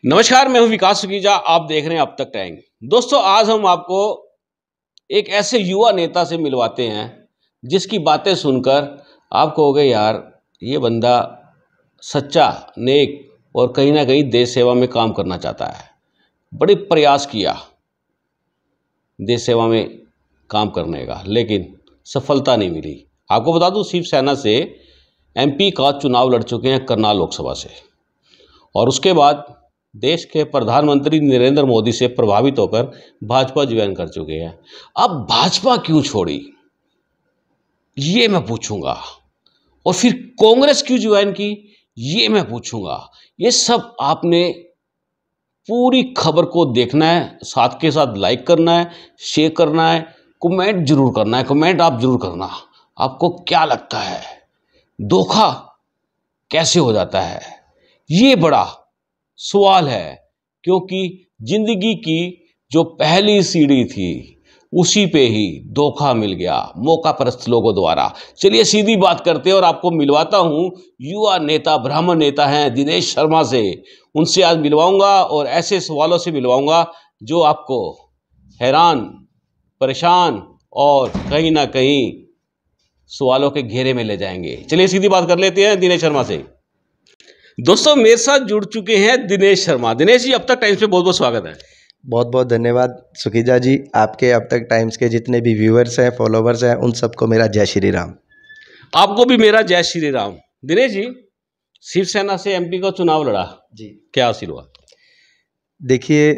नमस्कार, मैं हूं विकास सुखीजा। आप देख रहे हैं अब तक टाइम। दोस्तों, आज हम आपको एक ऐसे युवा नेता से मिलवाते हैं जिसकी बातें सुनकर आप कहोगे यार ये बंदा सच्चा, नेक और कहीं ना कहीं देश सेवा में काम करना चाहता है। बड़े प्रयास किया देश सेवा में काम करने का, लेकिन सफलता नहीं मिली। आपको बता दूं, शिवसेना से एमपी का चुनाव लड़ चुके हैं, करनाल लोकसभा से, और उसके बाद देश के प्रधानमंत्री नरेंद्र मोदी से प्रभावित होकर भाजपा ज्वाइन कर चुके हैं। अब भाजपा क्यों छोड़ी ये मैं पूछूंगा, और फिर कांग्रेस क्यों ज्वाइन की ये मैं पूछूंगा। ये सब आपने पूरी खबर को देखना है, साथ के साथ लाइक करना है, शेयर करना है, कमेंट जरूर करना है। कमेंट आप जरूर करना, आपको क्या लगता है धोखा कैसे हो जाता है, ये बड़ा सवाल है। क्योंकि जिंदगी की जो पहली सीढ़ी थी उसी पे ही धोखा मिल गया मौका परस्त लोगों द्वारा। चलिए सीधी बात करते हैं और आपको मिलवाता हूं युवा नेता, ब्राह्मण नेता हैं दिनेश शर्मा से। उनसे आज मिलवाऊंगा और ऐसे सवालों से मिलवाऊंगा जो आपको हैरान, परेशान और कहीं ना कहीं सवालों के घेरे में ले जाएंगे। चलिए सीधी बात कर लेते हैं दिनेश शर्मा से। दोस्तों, मेरे साथ जुड़ चुके हैं दिनेश शर्मा। दिनेश जी, अब तक टाइम्स में बहुत बहुत स्वागत है। बहुत बहुत धन्यवाद सुखीजा जी। आपके अब तक टाइम्स के जितने भी व्यूअर्स हैं, फॉलोवर्स हैं, उन सबको मेरा जय श्री राम। आपको भी मेरा जय श्री राम। दिनेश जी, शिवसेना से एमपी का चुनाव लड़ा जी, क्या हासिल हुआ? देखिए,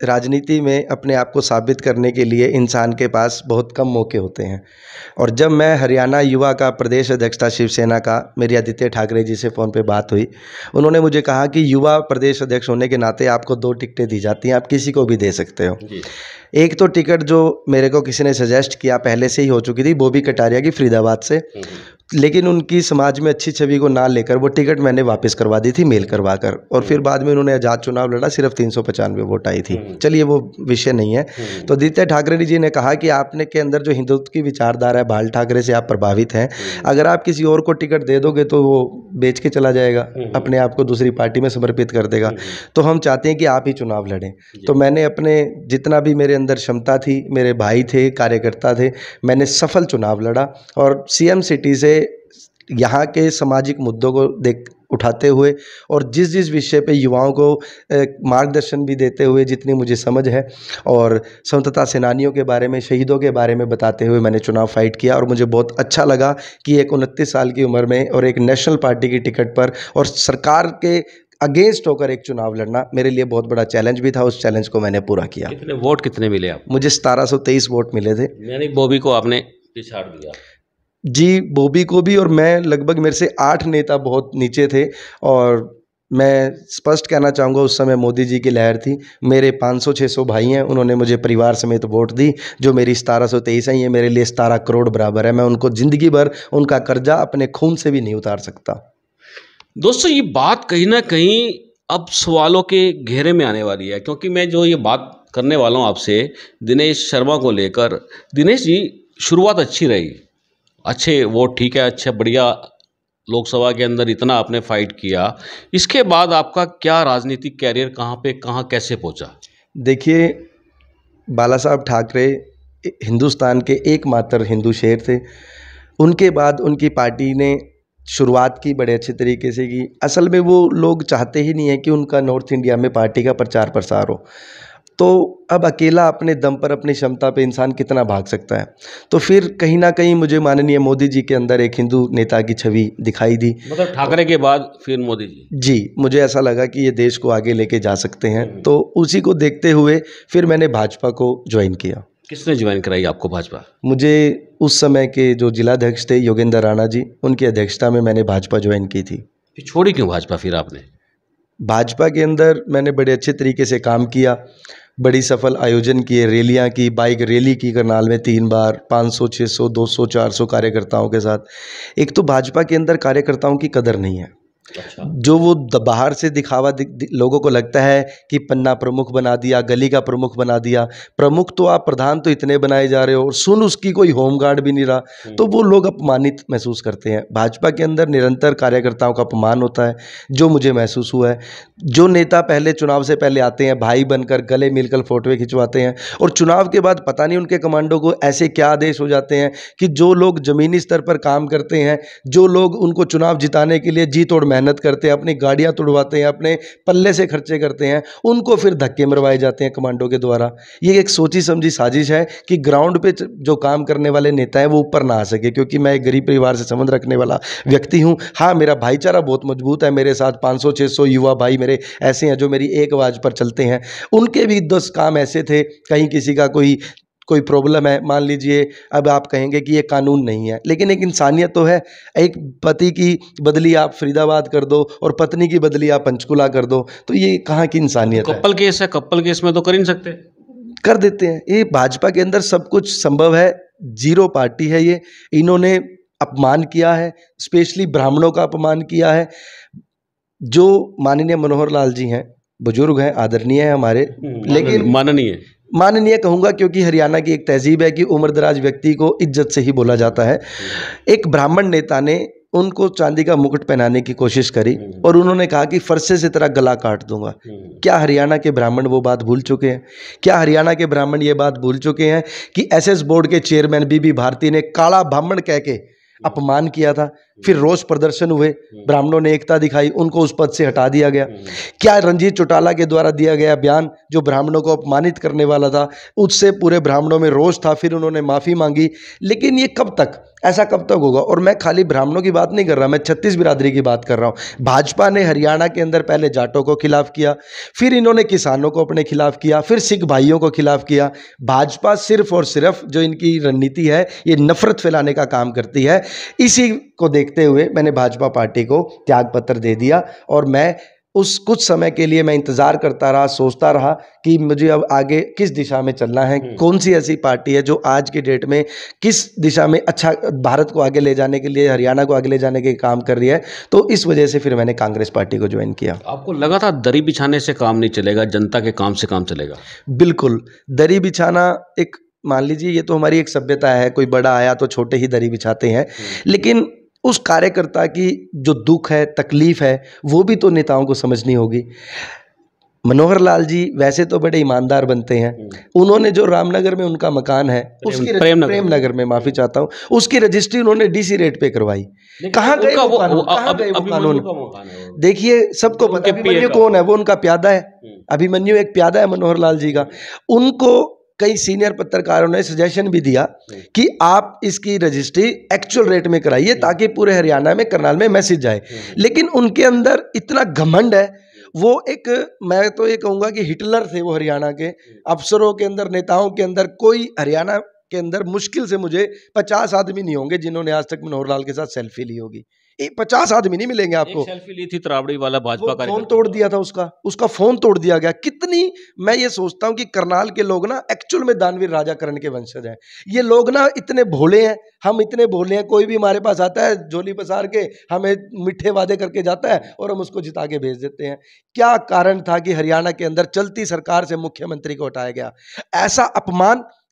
राजनीति में अपने आप को साबित करने के लिए इंसान के पास बहुत कम मौके होते हैं। और जब मैं हरियाणा युवा का प्रदेश अध्यक्ष था शिवसेना का, मेरी आदित्य ठाकरे जी से फ़ोन पे बात हुई। उन्होंने मुझे कहा कि युवा प्रदेश अध्यक्ष होने के नाते आपको 2 टिकटें दी जाती हैं, आप किसी को भी दे सकते हो। एक तो टिकट जो मेरे को किसी ने सजेस्ट किया, पहले से ही हो चुकी थी, बॉबी कटारिया की फरीदाबाद से, लेकिन उनकी समाज में अच्छी छवि को ना लेकर वो टिकट मैंने वापस करवा दी थी, मेल करवा कर। और फिर बाद में उन्होंने आज़ाद चुनाव लड़ा, सिर्फ 395 वोट आई थी। चलिए वो विषय नहीं है। तो आदित्य ठाकरे जी ने कहा कि आपने के अंदर जो हिंदुत्व की विचारधारा है, बाल ठाकरे से आप प्रभावित हैं, अगर आप किसी और को टिकट दे दोगे तो वो बेच के चला जाएगा, अपने आप को दूसरी पार्टी में समर्पित कर देगा। तो हम चाहते हैं कि आप ही चुनाव लड़ें। तो मैंने अपने जितना भी मेरे अंदर क्षमता थी, मेरे भाई थे, कार्यकर्ता थे, मैंने सफल चुनाव लड़ा। और सीएम सिटी से यहाँ के सामाजिक मुद्दों को उठाते हुए और जिस जिस विषय पे युवाओं को मार्गदर्शन भी देते हुए, जितनी मुझे समझ है, और स्वतंत्रता सेनानियों के बारे में, शहीदों के बारे में बताते हुए मैंने चुनाव फाइट किया। और मुझे बहुत अच्छा लगा कि एक 29 साल की उम्र में और एक नेशनल पार्टी की टिकट पर और सरकार के अगेंस्ट होकर एक चुनाव लड़ना मेरे लिए बहुत बड़ा चैलेंज भी था। उस चैलेंज को मैंने पूरा किया। कितने वोट कितने मिले आपको? मुझे 1723 वोट मिले थे। यानी बॉबी को आपने पिछाड़ दिया? जी, बॉबी को भी, और मैं लगभग, मेरे से 8 नेता बहुत नीचे थे। और मैं स्पष्ट कहना चाहूँगा, उस समय मोदी जी की लहर थी। मेरे 500-600 भाई हैं, उन्होंने मुझे परिवार समेत वोट दी। जो मेरी 1723 है, ये मेरे लिए 17 करोड़ बराबर है। मैं उनको ज़िंदगी भर उनका कर्जा अपने खून से भी नहीं उतार सकता। दोस्तों, ये बात कहीं ना कहीं अब सवालों के घेरे में आने वाली है, क्योंकि मैं जो ये बात करने वाला हूँ आपसे दिनेश शर्मा को लेकर। दिनेश जी, शुरुआत अच्छी रही, अच्छे वोट, ठीक है, अच्छा बढ़िया, लोकसभा के अंदर इतना आपने फाइट किया। इसके बाद आपका क्या राजनीतिक कैरियर कहाँ पे, कहाँ, कैसे पहुँचा? देखिए, बाला साहब ठाकरे हिंदुस्तान के एकमात्र हिंदू शेर थे। उनके बाद उनकी पार्टी ने शुरुआत की बड़े अच्छे तरीके से की। असल में वो लोग चाहते ही नहीं है कि उनका नॉर्थ इंडिया में पार्टी का प्रचार प्रसार हो। तो अब अकेला अपने दम पर, अपनी क्षमता पे इंसान कितना भाग सकता है। तो फिर कहीं ना कहीं मुझे माननीय मोदी जी के अंदर एक हिंदू नेता की छवि दिखाई दी। मतलब ठाकरे के बाद फिर मोदी जी? जी, मुझे ऐसा लगा कि ये देश को आगे लेके जा सकते हैं। तो उसी को देखते हुए फिर मैंने भाजपा को ज्वाइन किया। किसने ज्वाइन कराई आपको भाजपा? मुझे उस समय के जो जिलाध्यक्ष थे योगेंद्र राणा जी, उनकी अध्यक्षता में मैंने भाजपा ज्वाइन की थी। फिर छोड़ी क्यों भाजपा फिर आपने? भाजपा के अंदर मैंने बड़े अच्छे तरीके से काम किया, बड़ी सफल आयोजन किए, रैलियां की, बाइक रैली की करनाल में 3 बार, 500, 600, 200, 400 कार्यकर्ताओं के साथ। एक तो भाजपा के अंदर कार्यकर्ताओं की कदर नहीं है। अच्छा। जो वो बाहर से दिखावा लोगों को लगता है कि पन्ना प्रमुख बना दिया, गली का प्रमुख बना दिया। प्रमुख तो आप, प्रधान तो इतने बनाए जा रहे हो और सुन उसकी कोई होमगार्ड भी नहीं रहा, तो वो लोग अपमानित महसूस करते हैं। भाजपा के अंदर निरंतर कार्यकर्ताओं का अपमान होता है, जो मुझे महसूस हुआ है। जो नेता पहले चुनाव से पहले आते हैं, भाई बनकर गले मिलकर फोटोएं खिंचवाते हैं, और चुनाव के बाद पता नहीं उनके कमांडो को ऐसे क्या आदेश हो जाते हैं कि जो लोग जमीनी स्तर पर काम करते हैं, जो लोग उनको चुनाव जिताने के लिए जी तोड़ मेहनत करते हैं, अपनी गाड़ियां तुड़वाते हैं, अपने पल्ले से खर्चे करते हैं, उनको फिर धक्के मरवाए जाते हैं कमांडो के द्वारा। ये एक सोची समझी साजिश है कि ग्राउंड पे जो काम करने वाले नेता हैं वो ऊपर ना आ सके, क्योंकि मैं एक गरीब परिवार से संबंध रखने वाला व्यक्ति हूं। हाँ, मेरा भाईचारा बहुत मजबूत है, मेरे साथ 500-600 युवा भाई मेरे ऐसे हैं जो मेरी एक आवाज पर चलते हैं। उनके भी 10 काम ऐसे थे, कहीं किसी का कोई प्रॉब्लम है, मान लीजिए, अब आप कहेंगे कि ये कानून नहीं है, लेकिन एक इंसानियत तो है। एक पति की बदली आप फरीदाबाद कर दो और पत्नी की बदली आप पंचकुला कर दो, तो ये कहाँ की इंसानियत है? कपल केस है, कपल केस में तो कर ही नहीं सकते। कर देते हैं। ये भाजपा के अंदर सब कुछ संभव है। जीरो पार्टी है ये। इन्होंने अपमान किया है, स्पेशली ब्राह्मणों का अपमान किया है। जो माननीय मनोहर लाल जी हैं, बुजुर्ग हैं, आदरणीय हैं हमारे, लेकिन माननीय कहूँगा क्योंकि हरियाणा की एक तहजीब है कि उम्रदराज व्यक्ति को इज्जत से ही बोला जाता है। एक ब्राह्मण नेता ने उनको चांदी का मुकुट पहनाने की कोशिश करी और उन्होंने कहा कि फरसे से तेरा गला काट दूंगा। क्या हरियाणा के ब्राह्मण वो बात भूल चुके हैं? क्या हरियाणा के ब्राह्मण ये बात भूल चुके हैं कि एसएस बोर्ड के चेयरमैन बीबी भारती ने काला ब्राह्मण कह के अपमान किया था? फिर रोष प्रदर्शन हुए, ब्राह्मणों ने एकता दिखाई, उनको उस पद से हटा दिया गया। क्या रंजीत चौटाला के द्वारा दिया गया बयान जो ब्राह्मणों को अपमानित करने वाला था, उससे पूरे ब्राह्मणों में रोष था, फिर उन्होंने माफ़ी मांगी। लेकिन ये कब तक, ऐसा कब तक होगा? और मैं खाली ब्राह्मणों की बात नहीं कर रहा, मैं छत्तीस बिरादरी की बात कर रहा हूँ। भाजपा ने हरियाणा के अंदर पहले जाटों को खिलाफ किया, फिर इन्होंने किसानों को अपने खिलाफ किया, फिर सिख भाइयों को खिलाफ किया। भाजपा सिर्फ और सिर्फ जो इनकी रणनीति है, ये नफरत फैलाने का काम करती है। इसी को देखते हुए मैंने भाजपा पार्टी को त्याग पत्र दे दिया और मैं उस कुछ समय के लिए मैं इंतजार करता रहा, सोचता रहा कि मुझे अब आगे किस दिशा में चलना है, कौन सी ऐसी पार्टी है जो आज की डेट में किस दिशा में अच्छा भारत को आगे ले जाने के लिए, हरियाणा को आगे ले जाने के काम कर रही है। तो इस वजह से फिर मैंने कांग्रेस पार्टी को ज्वाइन किया। आपको लगा था दरी बिछाने से काम नहीं चलेगा, जनता के काम से काम चलेगा? बिल्कुल, दरी बिछाना एक, मान लीजिए ये तो हमारी एक सभ्यता है, कोई बड़ा आया तो छोटे ही दरी बिछाते हैं, लेकिन उस कार्यकर्ता की जो दुख है, तकलीफ है, वो भी तो नेताओं को समझनी होगी। मनोहर लाल जी वैसे तो बड़े ईमानदार बनते हैं। उन्होंने जो रामनगर में उनका मकान है, उसकी प्रेम नगर में, माफी चाहता हूँ, उसकी रजिस्ट्री उन्होंने डीसी रेट पे करवाई। कहाँ गए वो कानून? देखिए, सबको पता है अभिमन्यु कौन है, वो उनका प्यादा है। अभिमन्यु एक प्यादा है मनोहर लाल जी का। उनको कई सीनियर पत्रकारों ने सजेशन भी दिया कि आप इसकी रजिस्ट्री एक्चुअल रेट में कराइए ताकि पूरे हरियाणा में, करनाल में मैसेज जाए। लेकिन उनके अंदर इतना घमंड है, वो एक, मैं तो ये कहूँगा कि हिटलर थे वो हरियाणा के अफसरों के अंदर, नेताओं के अंदर। कोई हरियाणा के अंदर मुश्किल से मुझे 50 आदमी नहीं होंगे जिन्होंने आज तक मनोहर लाल के साथ सेल्फी ली होगी। 50 आदमी नहीं मिलेंगे आपको। एक सेल्फी ली थी तरावड़ी वाला भाजपा का, फोन तोड़ दिया था उसका फोन तोड़ दिया गया। कितनी, मैं ये सोचता हूं कि करनाल के लोग ना एक्चुअल में दानवीर राजा करण के वंशज हैं। ये लोग ना इतने भोले हैं, हम इतने भोले हैं। कोई भी हमारे पास आता है झोली पसार के, हमें मिठे वादे करके जाता है और हम उसको जिता के भेज देते हैं। क्या कारण था कि हरियाणा के अंदर चलती सरकार से मुख्यमंत्री को हटाया गया?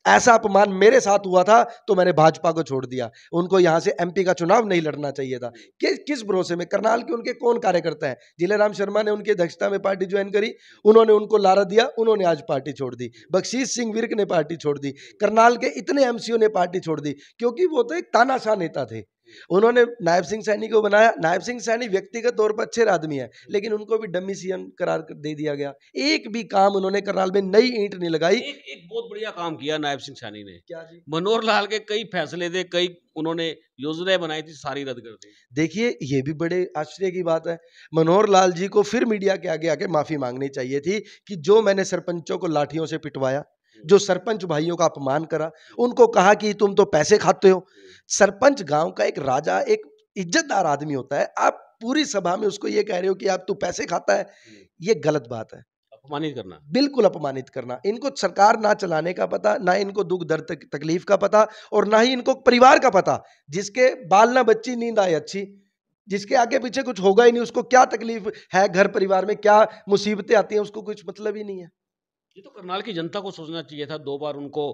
ऐसा अपमान मेरे साथ हुआ था तो मैंने भाजपा को छोड़ दिया। उनको यहां से एमपी का चुनाव नहीं लड़ना चाहिए था। किस भरोसे में? करनाल के उनके कौन कार्यकर्ता हैं? जिलेराम शर्मा ने उनकी अध्यक्षता में पार्टी ज्वाइन करी, उन्होंने उनको लारा दिया, उन्होंने आज पार्टी छोड़ दी। बख्शीश सिंह विर्क ने पार्टी छोड़ दी। करनाल के इतने एमसीओ ने पार्टी छोड़ दी क्योंकि वो तो एक तानाशाह नेता थे। उन्होंने नायब सिंह सैनी को बनाया। नायब सिंह सैनी व्यक्तिगत तौर पर अच्छे आदमी है, लेकिन उनको भी डम्मी सीएम करार दे दिया गया। एक भी काम उन्होंने करनाल में नई ईंट नहीं लगाई। एक बहुत बढ़िया काम किया नायब सिंह सैनी ने। क्या जी? मनोहर लाल के कई फैसले थे, कई उन्होंने योजनाएं बनाई थी, सारी रद्द कर दी। देखिए, ये भी बड़े आश्चर्य की बात है। मनोहर लाल जी को फिर मीडिया के आगे आके माफी मांगनी चाहिए थी कि जो मैंने सरपंचों को लाठियों से पिटवाया, जो सरपंच भाइयों का अपमान करा, उनको कहा कि तुम तो पैसे खाते हो। सरपंच गांव का एक राजा, एक इज्जतदार आदमी होता है। आप पूरी सभा में उसको ये कह रहे हो कि आप तू पैसे खाता है, ये गलत बात है। अपमानित करना, बिल्कुल अपमानित करना। इनको सरकार ना चलाने का पता, ना इनको दुख दर्द तकलीफ का पता, और ना ही इनको परिवार का पता। जिसके बाल ना बच्ची नींद आए अच्छी, जिसके आगे पीछे कुछ होगा ही नहीं, उसको क्या तकलीफ है, घर परिवार में क्या मुसीबतें आती हैं, उसको कुछ मतलब ही नहीं है। ये तो करनाल की जनता को सोचना चाहिए था। 2 बार उनको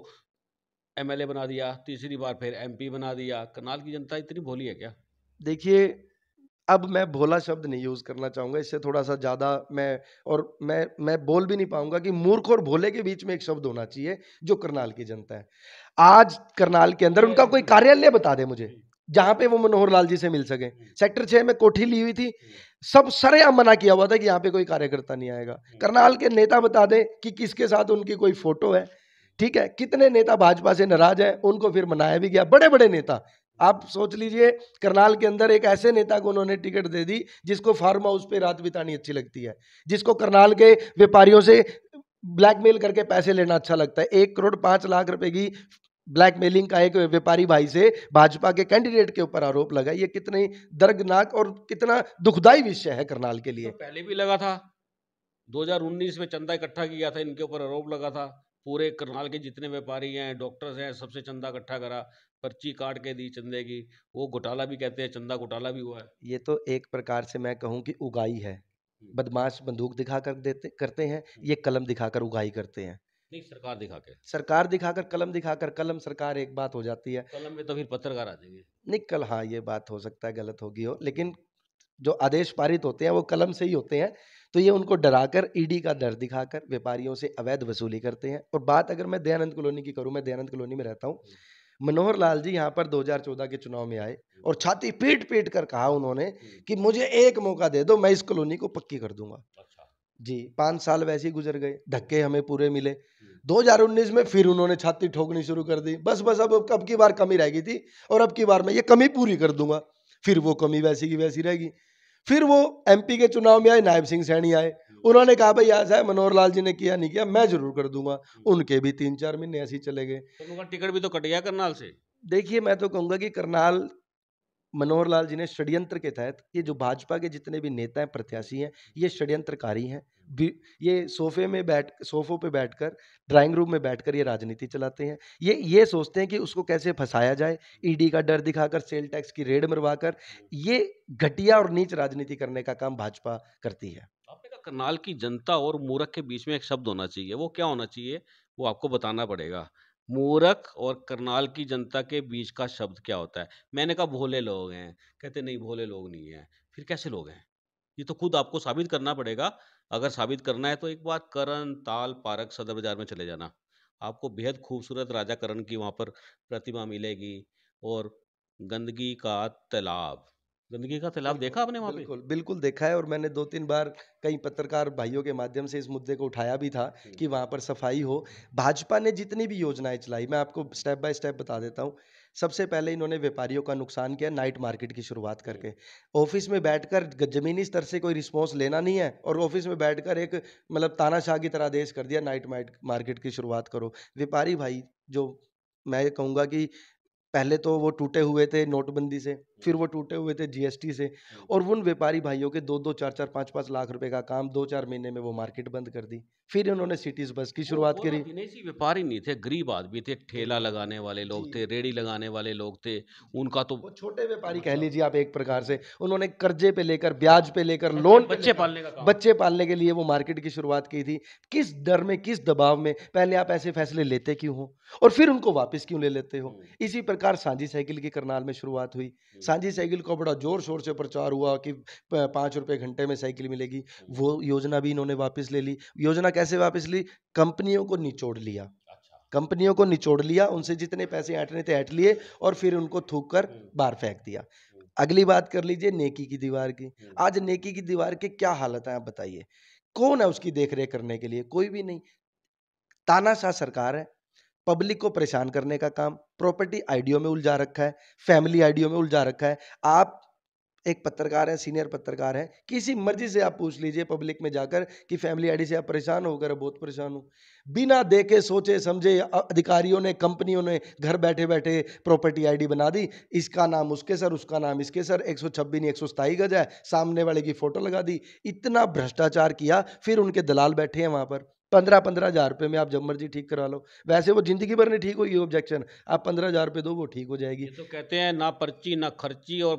एमएलए बना दिया, तीसरी बार फिर एमपी बना दिया। करनाल की जनता इतनी भोली है क्या? देखिए, अब मैं भोला शब्द नहीं यूज़ करना चाहूँगा, इससे थोड़ा-सा ज़्यादा मैं बोल भी नहीं पाऊँगा कि मूर्ख और भोले के बीच में एक शब्द होना चाहिए, जो करनाल की जनता है। आज करनाल के अंदर उनका कोई कार्यालय बता दे मुझे, जहाँ पे वो मनोहर लाल जी से मिल सकें। सेक्टर 6 में कोठी ली हुई थी, सब सरेआम मना किया हुआ था कि यहाँ पे कोई कार्यकर्ता नहीं आएगा। करनाल के नेता बता दें कि किसके साथ उनकी कोई फ़ोटो है, ठीक है? कितने नेता भाजपा से नाराज़ हैं, उनको फिर मनाया भी गया, बड़े-बड़े नेता। आप सोच लीजिए, करनाल के अंदर एक ऐसे नेता को उन्होंने टिकट दे दी जिसको फार्म हाउस पे रात बितानी अच्छी लगती है, जिसको करनाल के व्यापारियों से ब्लैकमेल करके पैसे लेना अच्छा लगता है। 1 करोड़ 5 लाख रुपए की ब्लैकमेलिंग का एक व्यापारी भाई से भाजपा के कैंडिडेट के ऊपर आरोप लगा। ये कितनी दर्दनाक और कितना दुखदाई विषय है करनाल के तो लिए। पहले भी लगा था। 2019 में चंदा इकट्ठा किया था, इनके ऊपर आरोप लगा था। पूरे करनाल के जितने व्यापारी हैं, डॉक्टर्स हैं, सबसे चंदा इकट्ठा करा, पर्ची काट के दी चंदे की। वो घोटाला भी कहते हैं, चंदा घोटाला भी हुआ है। ये तो एक प्रकार से मैं कहूँ कि उगाई है। बदमाश बंदूक दिखाकर देते करते हैं, ये कलम दिखाकर उगाई करते हैं। नहीं, सरकार दिखा के। सरकार दिखाकर, कलम सरकार एक बात हो जाती है। कलम में तो फिर पत्रकार आ जाएंगे। नहीं, कल हाँ, ये बात हो सकता है गलत होगी हो, लेकिन जो आदेश पारित होते हैं वो कलम से ही होते हैं। तो ये उनको डराकर, ईडी का डर दिखाकर व्यापारियों से अवैध वसूली करते हैं। और बात अगर मैं दयानंद कॉलोनी की करूं, मैं दयानंद कॉलोनी में रहता हूं। मनोहर लाल जी यहाँ पर 2014 के चुनाव में आए और छाती पीट पीट कर कहा उन्होंने कि मुझे एक मौका दे दो, मैं इस कॉलोनी को पक्की कर दूंगा। अच्छा। जी, 5 साल वैसे ही गुजर गए, धक्के हमें पूरे मिले। 2019 में फिर उन्होंने छाती ठोकनी शुरू कर दी। बस अब की बार कमी रह गई थी और अब की बार मैं ये कमी पूरी कर दूंगा। फिर वो कमी वैसी की वैसी रहेगी। फिर वो एमपी के चुनाव में आए, नायब सिंह सैनी आए। उन्होंने कहा भाई ऐसा है, मनोहर लाल जी ने किया नहीं किया, मैं जरूर कर दूंगा। उनके भी 3-4 महीने ऐसे ही चले गए। तो उनका टिकट भी तो कट गया करनाल से। देखिए, मैं तो कहूंगा कि करनाल मनोहर लाल जी ने षड्यंत्र के तहत, ये जो भाजपा के जितने भी नेता हैं, प्रत्याशी हैं, ये षड्यंत्रकारी हैं। ये सोफों पे बैठकर, ड्राइंग रूम में बैठकर ये राजनीति चलाते हैं। ये सोचते हैं कि उसको कैसे फंसाया जाए, ईडी का डर दिखाकर, सेल टैक्स की रेड मरवाकर। ये घटिया और नीच राजनीति करने का काम भाजपा करती है। आपने कहा करनाल की जनता और मूर्ख के बीच में एक शब्द होना चाहिए, वो क्या होना चाहिए? वो आपको बताना पड़ेगा। मूर्ख और करनाल की जनता के बीच का शब्द क्या होता है? मैंने कहा भोले लोग हैं, कहते नहीं भोले लोग नहीं हैं। फिर कैसे लोग हैं? ये तो खुद आपको साबित करना पड़ेगा। अगर साबित करना है तो एक बार करण ताल पार्क सदर बाजार में चले जाना। आपको बेहद खूबसूरत राजा करण की वहाँ पर प्रतिमा मिलेगी। और गंदगी का तालाब, गंदगी का तालाब बिल्कुल, देखा आपने वहाँ पे? बिल्कुल, बिल्कुल देखा है। और मैंने 2-3 बार कई पत्रकार भाइयों के माध्यम से इस मुद्दे को उठाया भी था कि वहाँ पर सफाई हो। भाजपा ने जितनी भी योजनाएँ चलाई, मैं आपको स्टेप बाय स्टेप बता देता हूँ। सबसे पहले इन्होंने व्यापारियों का नुकसान किया नाइट मार्केट की शुरुआत करके। ऑफ़िस में बैठकर ज़मीनी स्तर से कोई रिस्पॉन्स लेना नहीं है और ऑफ़िस में बैठकर एक मतलब तानाशाह की तरह आदेश कर दिया, नाइट मार्केट की शुरुआत करो। व्यापारी भाई, जो मैं कहूँगा कि पहले तो वो टूटे हुए थे नोटबंदी से, फिर वो टूटे हुए थे जीएसटी से। और उन व्यापारी भाइयों के 2-2, 4-4, 5-5 लाख रुपए का काम 2-4 महीने में वो मार्केट बंद कर दी। फिर इन्होंने सिटीज़ बस की शुरुआत वो ना करी। दिनेशी व्यापारी नहीं थे, गरीब आदमी थे, ठेला बिल्कुल। लगाने वाले लोग थे, जी। रेड़ी लगाने वाले लोग थे। उनका तो वो छोटे व्यापारी कह मतलब लीजिए आप एक प्रकार से। उन्होंने कर्जे पे लेकर, ब्याज पे लेकर, बच्चे लोन पे बच्चे लेकर पालने का काम। बच्चे पालने के लिए वो मार्केट की शुरुआत की थी। किस डर में, किस दबाव में पहले आप ऐसे फैसले लेते क्यों हो और फिर उनको वापस क्यों ले लेते हो? इसी प्रकार सांझी साइकिल की करनाल में शुरुआत हुई। सांझी साइकिल का बड़ा जोर-शोर से प्रचार हुआ कि प 5 रुपए घंटे में साइकिल मिलेगी। वो योजना भी इन्होंने वापस ले ली। योजना कैसे वापस ली? कंपनियों को निचोड़ लिया। अच्छा। कंपनियों को निचोड़ लिया, उनसे जितने पैसे ऐंठने थे ऐंठ लिए और फिर उनको थूक कर बाहर फेंक दिया। अगली बात कर लीजिए नेकी की दीवार की। आज नेकी की दीवार की क्या हालत है आप बताइए? कौन है उसकी देख-रेख करने के लिए? कोई भी नहीं। तानाशाह सरकार है, पब्लिक को परेशान करने का काम, प्रॉपर्टी आईडियो में उलझा रखा है, फैमिली आईडियो में उलझा रखा है। आप एक पत्रकार हैं, सीनियर पत्रकार हैं, किसी मर्जी से आप पूछ लीजिए पब्लिक में जाकर कि फैमिली आईडी से आप परेशान हो? अगर बहुत परेशान हूँ। बिना देखे सोचे समझे अधिकारियों ने, कंपनियों ने घर बैठे-बैठे प्रॉपर्टी आईडी बना दी। इसका नाम उसके सर, उसका नाम इसके सर, 126 नहीं 127 गज है, सामने वाले की फोटो लगा दी। इतना भ्रष्टाचार किया, फिर उनके दलाल बैठे हैं वहाँ पर। 15-15 हज़ार रुपए में आप जब मर्जी ठीक करा लो। वैसे वो ज़िंदगी भर नहीं ठीक होगी ऑब्जेक्शन, आप 15 हज़ार रुपए दो वो ठीक हो जाएगी। ये तो कहते हैं ना पर्ची ना खर्ची और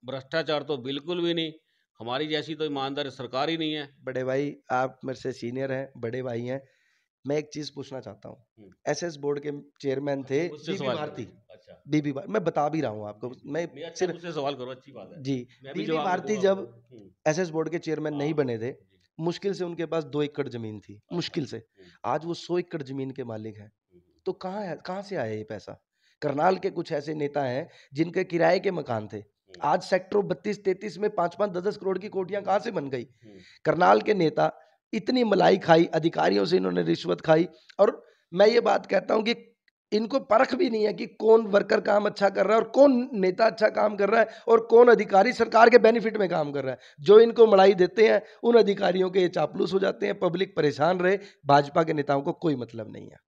भ्रष्टाचार तो बिल्कुल भी नहीं, हमारी जैसी तो ईमानदार सरकार ही नहीं है। बड़े भाई, आप मेरे से सीनियर हैं, बड़े भाई हैं। मैं एक चीज पूछना चाहता हूँ। हम्म, एसएस बोर्ड के चेयरमैन थे अच्छा मुझसे बीबी सवाल करो। भारती। अच्छा बीबी मैं बता भी रहा हूँ आपको। जी जी मैं नहीं, अच्छा सिर्फ मुझसे सवाल करो, अच्छी बात है, जी, मैं भी बीबी जवाब दे भारती दूंगा जब आपको। एसएस बोर्ड के चेयरमैन नहीं हाँ बने थे, जी। मुश्किल से उनके पास 2 एकड़ जमीन थी, अच्छा मुश्किल से। आज वो 100 एकड़ जमीन के मालिक हैं। हम्म, तो कहाँ से आया ये पैसा? करनाल के कुछ ऐसे नेता हैं जिनके किराए के मकान थे। हम्म, आज सेक्टर 32-33 में 5-5, 10-10 करोड़ की कोठियां कहाँ से बन गई? हम्म, करनाल के नेता इतनी मलाई खाई, अधिकारियों से इन्होंने रिश्वत खाई। और मैं ये बात कहता हूं कि इनको परख भी नहीं है कि कौन वर्कर काम अच्छा कर रहा है और कौन नेता अच्छा काम कर रहा है और कौन अधिकारी सरकार के बेनिफिट में काम कर रहा है। जो इनको मलाई देते हैं उन अधिकारियों के ये चापलूस हो जाते हैं, पब्लिक परेशान रहे, भाजपा के नेताओं को कोई मतलब नहीं है।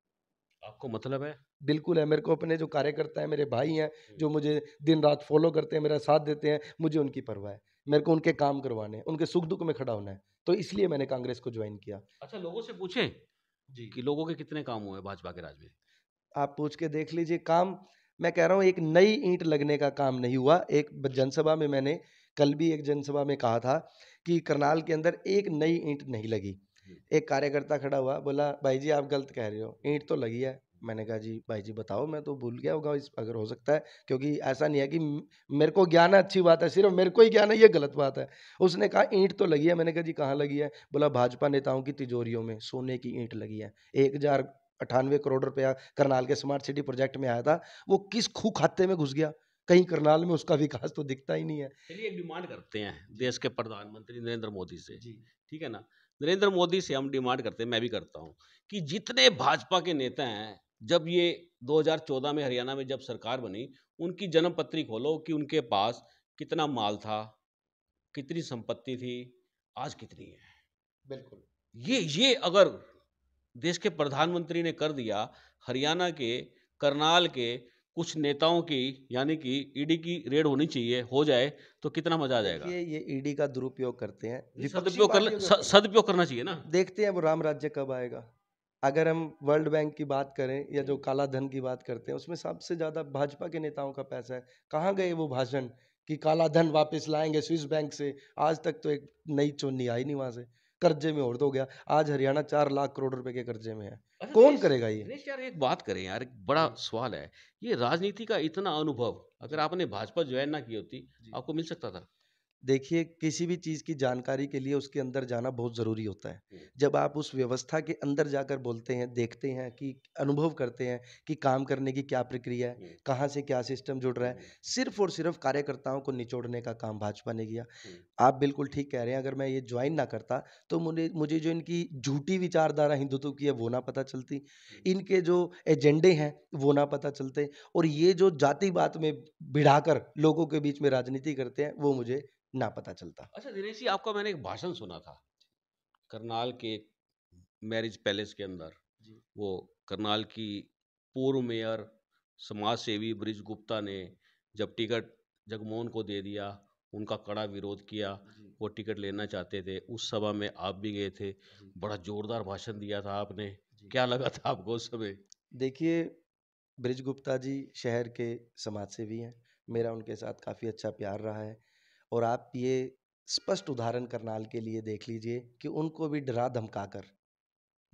आपको मतलब है। बिल्कुल है, मेरे को अपने जो कार्यकर्ता हैं, मेरे भाई हैं, हम्म, जो मुझे दिन रात फॉलो करते हैं, मेरा साथ देते हैं, मुझे उनकी परवाह है। मेरे को उनके काम करवाने हैं, उनके सुख दुख में खड़ा होना है। तो इसलिए मैंने कांग्रेस को ज्वाइन किया। अच्छा लोगों से पूछें जी, कि लोगों के कितने काम हुए भाजपा के राज में। आप पूछ के देख लीजिए काम। मैं कह रहा हूँ, एक नई ईंट लगने का काम नहीं हुआ। एक जनसभा में मैंने कल भी एक जनसभा में कहा था कि करनाल के अंदर एक नई ईंट नहीं लगी। हम्म, एक कार्यकर्ता खड़ा हुआ, बोला भाई जी आप गलत कह रहे हो, ईंट तो लगी है। मैंने कहा जी भाई जी बताओ, मैं तो भूल गया होगा, इस अगर हो सकता है, क्योंकि ऐसा नहीं है कि मेरे को ज्ञान है, अच्छी बात है, सिर्फ मेरे को ही ज्ञान है, ये गलत बात है। उसने कहा ईंट तो लगी है। मैंने कहा जी कहाँ लगी है? बोला भाजपा नेताओं की तिजोरियों में सोने की ईंट लगी है। 1,098 करोड़ रुपया करनाल के स्मार्ट सिटी प्रोजेक्ट में आया था, वो किस खू खाते में घुस गया? कहीं करनाल में उसका विकास तो दिखता ही नहीं है। चलिए एक डिमांड करते हैं देश के प्रधानमंत्री नरेंद्र मोदी से, जी, ठीक है ना। नरेंद्र मोदी से हम डिमांड करते हैं, मैं भी करता हूँ, कि जितने भाजपा के नेता हैं, जब ये 2014 में हरियाणा में जब सरकार बनी, उनकी जन्म पत्री खोलो कि उनके पास कितना माल था, कितनी संपत्ति थी, आज कितनी है। बिल्कुल। ये अगर देश के प्रधानमंत्री ने कर दिया, हरियाणा के करनाल के कुछ नेताओं की, यानी कि ईडी की रेड होनी चाहिए, हो जाए तो कितना मजा आ जाएगा। देखिए, ये ईडी का दुरुपयोग करते हैं, नहीं, विपक्षी सदुपयोग कर पार्टियों के ऊपर। सदुपयोग करना चाहिए ना। देखते हैं वो राम राज्य कब आएगा। अगर हम वर्ल्ड बैंक की बात करें या जो हम्म, काला धन की बात करते हैं, उसमें सबसे ज्यादा भाजपा के नेताओं का पैसा है। कहाँ गए वो भाषण कि काला धन वापस लाएंगे स्विस बैंक से? आज तक तो एक नई चुन्नी आई नहीं वहां से। कर्जे में और हो गया। आज हरियाणा 4 लाख करोड़ रुपए के कर्जे में है। अच्छा कौन दिनेश, करेगा ये? दिनेश यार एक बात करें यार, एक बड़ा जी, सवाल है। ये राजनीति का इतना अनुभव अगर जी, आपने भाजपा ज्वाइन ना की होती, जी। आपको मिल सकता था। देखिए, किसी भी चीज़ की जानकारी के लिए उसके अंदर जाना बहुत ज़रूरी होता है। हम्म, जब आप उस व्यवस्था के अंदर जाकर बोलते हैं, देखते हैं कि अनुभव करते हैं कि काम करने की क्या प्रक्रिया है, हम्म, कहाँ से क्या सिस्टम जुड़ रहा है, हम्म, सिर्फ़ और सिर्फ़ कार्यकर्ताओं को निचोड़ने का काम भाजपा ने किया। हम्म, आप बिल्कुल ठीक कह रहे हैं, अगर मैं ये जॉइन ना करता, तो मुझे मुझे जो इनकी झूठी विचारधारा हिंदुत्व की है, वो ना पता चलती। हम्म। इनके जो एजेंडे हैं, वो ना पता चलते, और ये जो जाति-बात में भिड़ाकर लोगों के बीच में राजनीति करते हैं, वो मुझे ना पता चलता। अच्छा दिनेश जी, आपका मैंने एक भाषण सुना था करनाल के मैरिज पैलेस के अंदर। जी, वो करनाल की पूर्व मेयर समाज सेवी ब्रिज गुप्ता ने जब टिकट जगमोहन को दे दिया, उनका कड़ा विरोध किया। जी, वो टिकट लेना चाहते थे, उस सभा में आप भी गए थे, जी, बड़ा जोरदार भाषण दिया था आपने। जी। क्या लगा था आपको उस समय? देखिए, बृज गुप्ता जी शहर के समाज सेवी हैं। मेरा उनके साथ काफ़ी अच्छा प्यार रहा है। और आप ये स्पष्ट उदाहरण करनाल के लिए देख लीजिए कि उनको भी डरा धमकाकर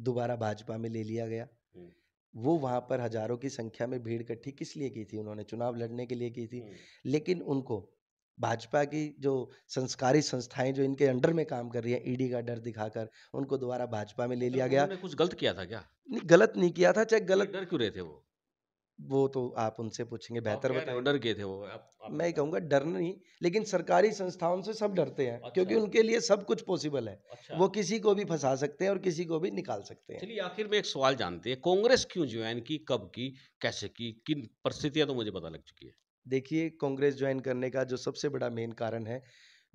दोबारा भाजपा में ले लिया गया। हम्म, वो वहाँ पर हज़ारों की संख्या में भीड़ इकट्ठी किस लिए की थी? उन्होंने चुनाव लड़ने के लिए की थी। हम्म। लेकिन उनको भाजपा की जो संस्कारी संस्थाएँ जो इनके अंडर में काम कर रही हैं, ईडी का डर दिखाकर उनको दोबारा भाजपा में ले मतलब लिया गया। उन्होंने कुछ गलत किया था क्या? नहीं, गलत नहीं किया था, चाहे नहीं, गलत, डर क्यों रहे थे वो? वो तो आप उनसे पूछेंगे, तो आप बेहतर कह रहे हो बताएँगे। डर गए थे वो, आप मैं ये बताओ। कहूँगा डर नहीं, लेकिन सरकारी संस्थाओं से सब डरते हैं, क्योंकि अच्छा, उनके लिए सब कुछ पॉसिबल है। अच्छा। वो किसी को भी फँसा सकते हैं और किसी को भी निकाल सकते हैं। चलिए आखिर में एक सवाल जानते हैं, कांग्रेस क्यों ज्वाइन की, कब की, कैसे की, किन परिस्थितियां तो मुझे पता लग चुकी है। देखिए, कांग्रेस जॉइन करने का जो सबसे बड़ा मेन कारण है,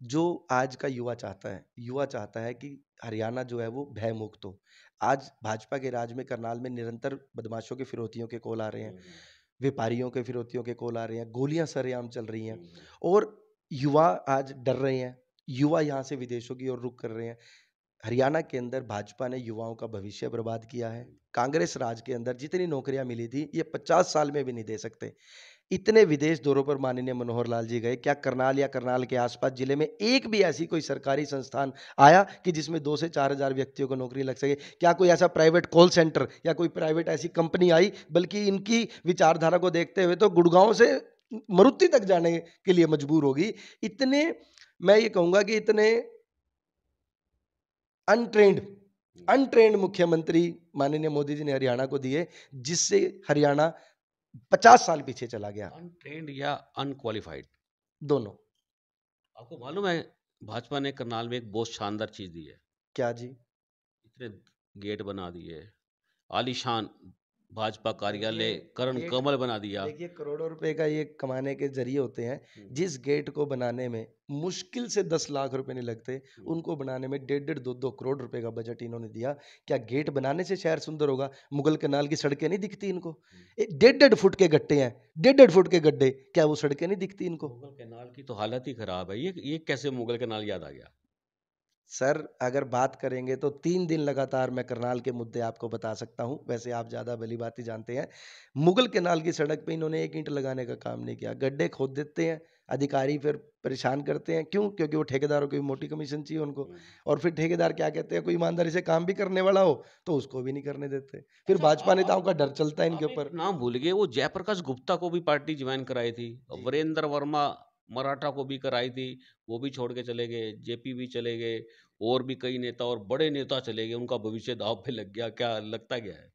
जो आज का युवा चाहता है कि हरियाणा जो है वो भयमुक्त हो। आज भाजपा के राज में करनाल में निरंतर बदमाशों के फिरौतियों के कॉल आ रहे हैं, हम्म, व्यापारियों के फिरौतियों के कॉल आ रहे हैं, गोलियां सरेआम चल रही हैं, हम्म, और युवा आज डर रहे हैं। युवा यहाँ से विदेशों की ओर रुख कर रहे हैं। हरियाणा के अंदर भाजपा ने युवाओं का भविष्य बर्बाद किया है। हम्म, कांग्रेस राज के अंदर जितनी नौकरियां मिली थी, ये 50 साल में भी नहीं दे सकते। इतने विदेश दौरों पर माननीय मनोहर लाल जी गए, क्या करनाल या करनाल के आसपास जिले में एक भी ऐसी कोई सरकारी संस्थान आया कि जिसमें 2 से 4,000 व्यक्तियों को नौकरी लग सके? क्या कोई ऐसा प्राइवेट कॉल सेंटर या कोई प्राइवेट ऐसी कंपनी आई? बल्कि इनकी विचारधारा को देखते हुए तो गुड़गांव से मारुति तक जाने के लिए मजबूर होगी। इतने, मैं ये कहूँगा कि इतने अनट्रेन्ड अनट्रेन्ड मुख्यमंत्री माननीय मोदी जी ने हरियाणा को दिए, जिससे हरियाणा 50 साल पीछे चला गया। अनट्रेंड या अनक्वालिफाइड, दोनों। आपको मालूम है भाजपा ने करनाल में एक बहुत शानदार चीज दी है। क्या जी? इतने गेट बना दिए, आलीशान भाजपा कार्यालय देखिए, करण गेट, कमल बना दिया। देखिए करोड़ों रुपए का ये कमाने के जरिए होते हैं। जिस गेट को बनाने में मुश्किल से 10 लाख रुपए नहीं लगते, उनको बनाने में 1.5 2 करोड़ रुपए का बजट इन्होंने दिया। क्या गेट बनाने से शहर सुंदर होगा? मुगल कैनाल की सड़कें नहीं दिखती इनको? 1.5 फुट के गड्ढे हैं, 1.5 फुट के गड्ढे, क्या वो सड़कें नहीं दिखती इनको? मुगल कैनाल की तो हालत ही खराब है। ये कैसे मुगल कैनाल याद आ गया? सर, अगर बात करेंगे तो 3 दिन लगातार मैं करनाल के मुद्दे आपको बता सकता हूँ। वैसे आप ज़्यादा भली-भाँति जानते हैं। मुगल कैनाल की सड़क पे इन्होंने 1 ईंट लगाने का काम नहीं किया। गड्ढे खोद देते हैं, अधिकारी फिर परेशान करते हैं। क्यों? क्योंकि वो ठेकेदारों की मोटी कमीशन चाहिए उनको। और फिर ठेकेदार क्या कहते हैं, कोई ईमानदारी से काम भी करने वाला हो, तो उसको भी नहीं करने देते। फिर अच्छा, भाजपा नेताओं का डर चलता है इनके आप एक ऊपर। नाम भूल गए, वो जयप्रकाश गुप्ता को भी पार्टी ज्वाइन कराई थी, और जी। वीरेंद्र वर्मा मराठा को भी कराई थी, वो भी छोड़ के चले गए, जेपी भी चले गए, और भी कई नेता और बड़े नेता चले गए, उनका भविष्य दांव पे लग गया। क्या लगता क्या है?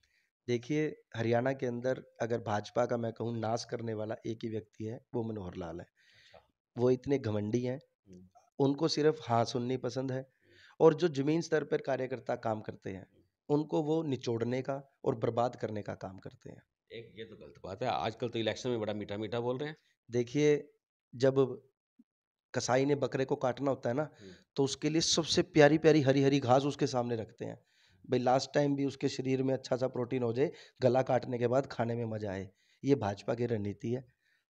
देखिए, हरियाणा के अंदर अगर भाजपा का मैं कहूँ नाश करने वाला एक ही व्यक्ति है, वो मनोहर लाल है। अच्छा। वो इतने घमंडी हैं, हम्म, उनको सिर्फ हाँ सुननी पसंद है। और जो ज़मीन स्तर पर कार्यकर्ता काम करते हैं, उनको वो निचोड़ने का और बर्बाद करने का काम करते हैं। एक ये तो गलत बात है, आजकल तो इलेक्शन में बड़ा मीठा मीठा बोल रहे हैं। देखिए, जब कसाई ने बकरे को काटना होता है ना, तो उसके लिए सबसे प्यारी-प्यारी हरी-हरी घास उसके सामने रखते हैं। भई लास्ट टाइम भी उसके शरीर में अच्छा-सा प्रोटीन हो जाए, गला काटने के बाद खाने में मज़ा आए। ये भाजपा की रणनीति है।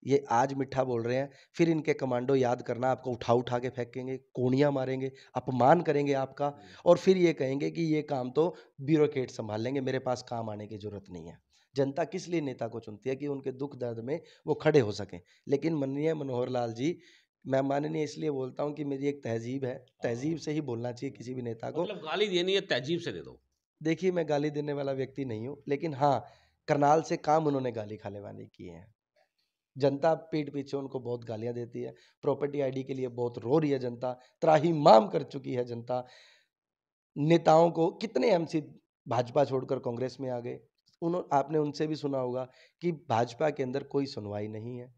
ये आज मीठा बोल रहे हैं, फिर इनके कमांडो याद करना, आपको उठा-उठा के फेंकेंगे, कोड़ियाँ मारेंगे, अपमान करेंगे आपका, और फिर ये कहेंगे कि ये काम तो ब्यूरोक्रेट सँभाल लेंगे, मेरे पास काम आने की ज़रूरत नहीं है। जनता किस लिए नेता को चुनती है? कि उनके दुःख दर्द में वो खड़े हो सकें। लेकिन माननीय मनोहर लाल जी, मैं माननीय इसलिए बोलता हूँ कि मेरी एक तहज़ीब है, तहज़ीब से ही बोलना चाहिए किसी भी नेता को। मतलब गाली देनी है, तहजीब से दे दो। देखिए, मैं गाली देने वाला व्यक्ति नहीं हूँ, लेकिन हाँ, करनाल से काम उन्होंने गाली खाने वाले किए हैं। जनता पीठ पीछे उनको बहुत गालियाँ देती है, प्रॉपर्टी आईडी के लिए बहुत रो रही है जनता, त्राहिमाम कर चुकी है जनता। नेताओं को कितने एमसी भाजपा छोड़कर कांग्रेस में आ गए। आपने उनसे भी सुना होगा कि भाजपा के अंदर कोई सुनवाई नहीं है।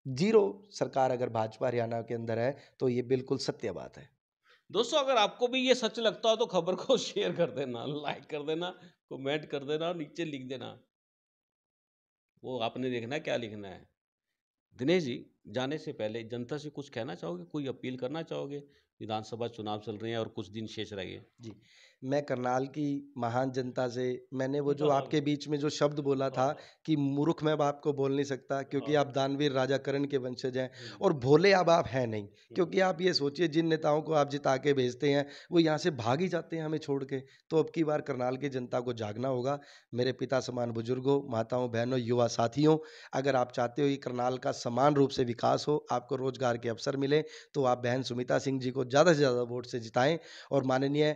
ज़ीरो सरकार अगर भाजपा हरियाणा के अंदर है, तो ये बिल्कुल सत्य बात है। दोस्तों, अगर आपको भी ये सच लगता हो तो खबर को शेयर कर देना, लाइक कर देना, कमेंट कर देना और नीचे लिख देना। वो आपने देखना है क्या लिखना है। दिनेश जी, जाने से पहले जनता से कुछ कहना चाहोगे, कोई अपील करना चाहोगे? विधानसभा चुनाव चल रहे हैं और कुछ दिन शेष रह गए। जी, मैं करनाल की महान जनता से, मैंने वो जो आपके बीच में जो शब्द बोला था कि मूर्ख मैं अब आपको बोल नहीं सकता, क्योंकि आप दानवीर राजा कर्ण के वंशज हैं, और भोले अब आप हैं नहीं। क्योंकि आप ये सोचिए, जिन नेताओं को आप जिता के भेजते हैं, वो यहाँ से भाग ही जाते हैं हमें छोड़ के। तो अब की बार करनाल की जनता को जागना होगा। मेरे पिता समान बुजुर्गों, माताओं, बहनों, युवा साथियों, अगर आप चाहते हो कि करनाल का समान रूप से विकास हो, आपको रोजगार के अवसर मिले, तो आप बहन सुमिता सिंह जी को ज़्यादा से ज़्यादा वोट से जिताएं। और माननीय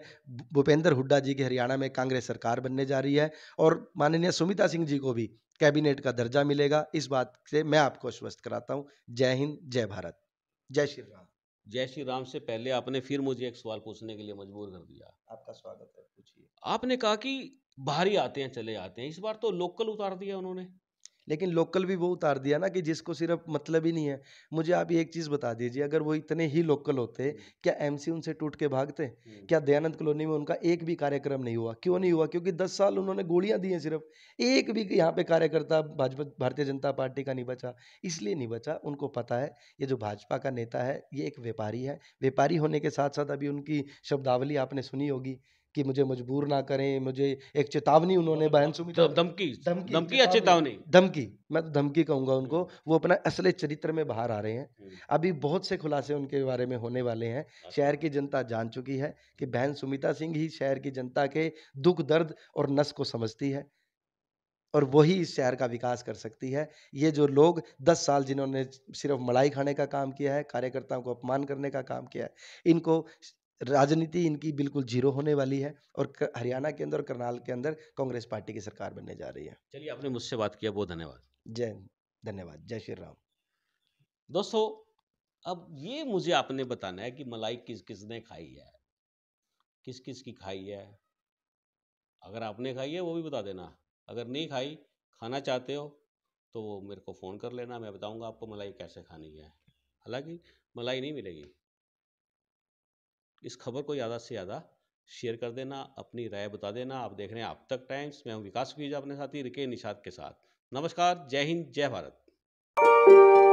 भूपेंद्र हुड्डा जी की हरियाणा में कांग्रेस सरकार बनने जा रही है, और माननीय सुमिता सिंह जी को भी कैबिनेट का दर्जा मिलेगा। इस बात से मैं आपको आश्वस्त कराता हूँ। जय हिंद, जय भारत, जय श्री राम। जय श्री राम से पहले आपने फिर मुझे एक सवाल पूछने के लिए मजबूर कर दिया। आपका स्वागत है, पूछिए। आपने कहा कि बाहरी आते हैं चले जाते हैं, इस बार तो लोकल उतार दिया उन्होंने। लेकिन लोकल भी वो उतार दिया ना कि जिसको सिर्फ मतलब ही नहीं है। मुझे आप एक चीज़ बता दीजिए, अगर वो इतने ही लोकल होते, क्या एमसी उनसे टूट के भागते? क्या दयानंद कॉलोनी में उनका एक भी कार्यक्रम नहीं हुआ? क्यों नहीं हुआ? क्योंकि 10 साल उन्होंने गोलियाँ दी हैं सिर्फ। एक भी यहाँ पे कार्यकर्ता भाजपा भारतीय जनता पार्टी का नहीं बचा। इसलिए नहीं बचा, उनको पता है ये जो भाजपा का नेता है, ये एक व्यापारी है। व्यापारी होने के साथ-साथ अभी उनकी शब्दावली आपने सुनी होगी कि मुझे मजबूर ना करें, मुझे एक चेतावनी उन्होंने बहन सुमिता, धमकी, धमकी, धमकी या चेतावनी, चेतावनी? धमकी, मैं तो धमकी कहूँगा उनको। वो अपना असली चरित्र में बाहर आ रहे हैं। हम्म, अभी बहुत से खुलासे उनके बारे में होने वाले हैं। शहर की जनता जान चुकी है कि बहन सुमिता सिंह ही शहर की जनता के दुःख, दर्द और नस को समझती है। और वही इस शहर का विकास कर सकती है। ये जो लोग 10 साल जिन्होंने सिर्फ मलाई खाने का काम किया है, कार्यकर्ताओं को अपमान करने का काम किया है, इनको राजनीति इनकी बिल्कुल ज़ीरो होने वाली है और हरियाणा के अंदर और करनाल के अंदर कांग्रेस पार्टी की सरकार बनने जा रही है। चलिए, आपने मुझसे बात किया, बहुत धन्यवाद। जय धन्यवाद। जय श्री राम। दोस्तों, अब ये मुझे आपने बताना है कि मलाई किस किसने खाई है, किस किस की खाई है। अगर आपने खाई है वो भी बता देना, अगर नहीं खाई, खाना चाहते हो तो मेरे को फ़ोन कर लेना, मैं बताऊंगा आपको मलाई कैसे खानी है। हालांकि मलाई नहीं मिलेगी। इस खबर को ज़्यादा से ज़्यादा शेयर कर देना, अपनी राय बता देना। आप देख रहे हैं आप तक टाइम्स, मैं हूं विकास कीजा अपने साथी रिके निषाद के साथ। नमस्कार, जय हिंद, जय भारत।